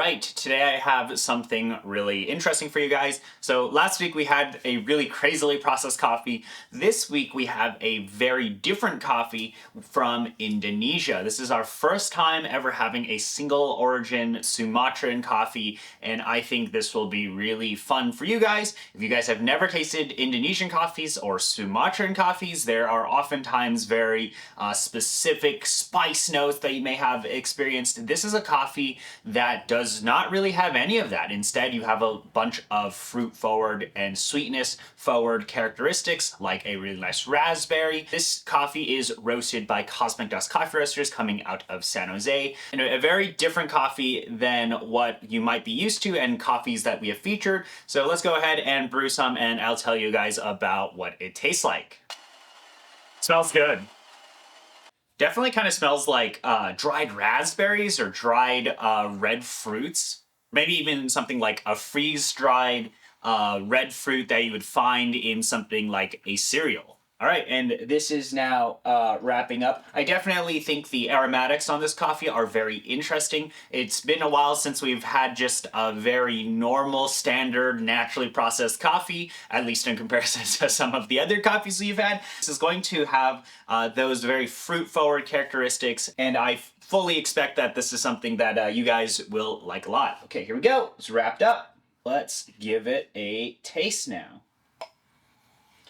right, today I have something really interesting for you guys. So last week we had a really crazily processed coffee. This week we have a very different coffee from Indonesia. This is our first time ever having a single origin Sumatran coffee, and I think this will be really fun for you guys. If you guys have never tasted Indonesian coffees or Sumatran coffees, there are oftentimes very specific spice notes that you may have experienced. This is a coffee that does not really have any of that. Instead, you have a bunch of fruit forward and sweetness forward characteristics, like a really nice raspberry. This coffee is roasted by Cosmic Dust Coffee Roasters coming out of San Jose. And a very different coffee than what you might be used to and coffees that we have featured. So let's go ahead and brew some and I'll tell you guys about what it tastes like. Smells good. Definitely kind of smells like dried raspberries or dried red fruits. Maybe even something like a freeze-dried red fruit that you would find in something like a cereal. All right, and this is now wrapping up. I definitely think the aromatics on this coffee are very interesting. It's been a while since we've had just a very normal, standard, naturally processed coffee, at least in comparison to some of the other coffees we've had. This is going to have those very fruit-forward characteristics, and I fully expect that this is something that you guys will like a lot. Okay, here we go. It's wrapped up. Let's give it a taste now.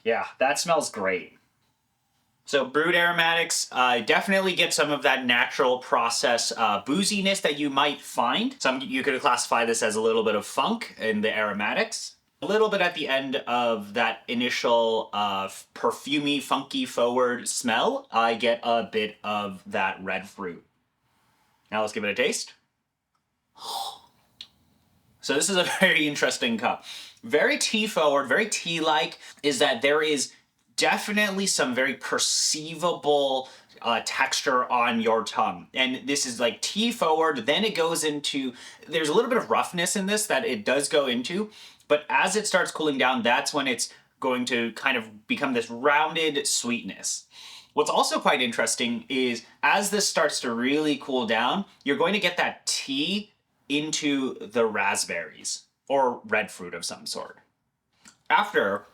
Yeah, that smells great. So brewed aromatics definitely get some of that natural process booziness that you might find. You could classify this as a little bit of funk in the aromatics. A little bit at the end of that initial perfumey, funky forward smell, I get a bit of that red fruit. Now let's give it a taste. So this is a very interesting cup. Very tea forward, very tea-like, is that there is definitely some very perceivable texture on your tongue. And this is like tea forward, then it goes into, there's a little bit of roughness in this that it does go into, but as it starts cooling down, that's when it's going to kind of become this rounded sweetness. What's also quite interesting is as this starts to really cool down, you're going to get that tea into the raspberries or red fruit of some sort. After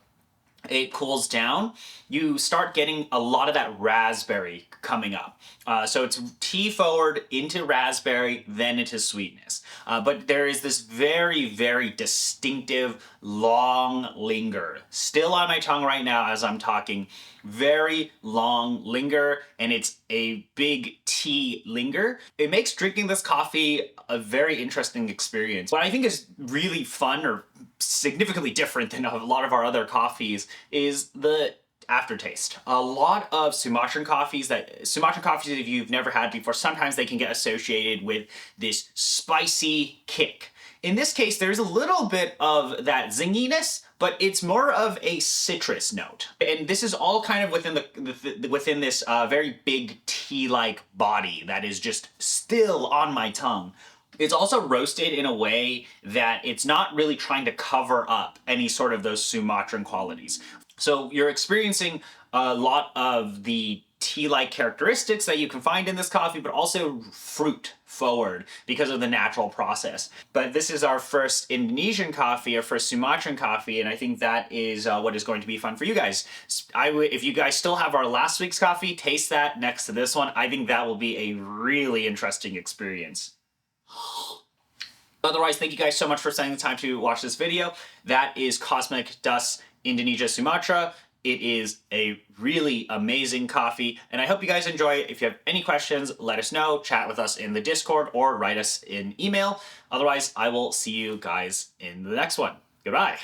it cools down, you start getting a lot of that raspberry coming up. So it's tea forward into raspberry, then into sweetness. But there is this very, very distinctive long linger. Still on my tongue right now as I'm talking. Very long linger, and it's a big tea linger. It makes drinking this coffee a very interesting experience. What I think is really fun or significantly different than a lot of our other coffees is the aftertaste. A lot of Sumatran coffees, if you've never had before, sometimes they can get associated with this spicy kick. In this case, there's a little bit of that zinginess, but it's more of a citrus note. And this is all kind of within this very big tea-like body that is just still on my tongue. It's also roasted in a way that it's not really trying to cover up any sort of those Sumatran qualities. So you're experiencing a lot of the tea-like characteristics that you can find in this coffee, but also fruit forward because of the natural process. But this is our first Indonesian coffee, our first Sumatran coffee, and I think that is what is going to be fun for you guys. If you guys still have our last week's coffee, taste that next to this one. I think that will be a really interesting experience. Otherwise, thank you guys so much for spending the time to watch this video. That is Cosmic Dust Indonesia Sumatra. It is a really amazing coffee, and I hope you guys enjoy it. If you have any questions, let us know, chat with us in the Discord, or write us an email. Otherwise, I will see you guys in the next one. Goodbye.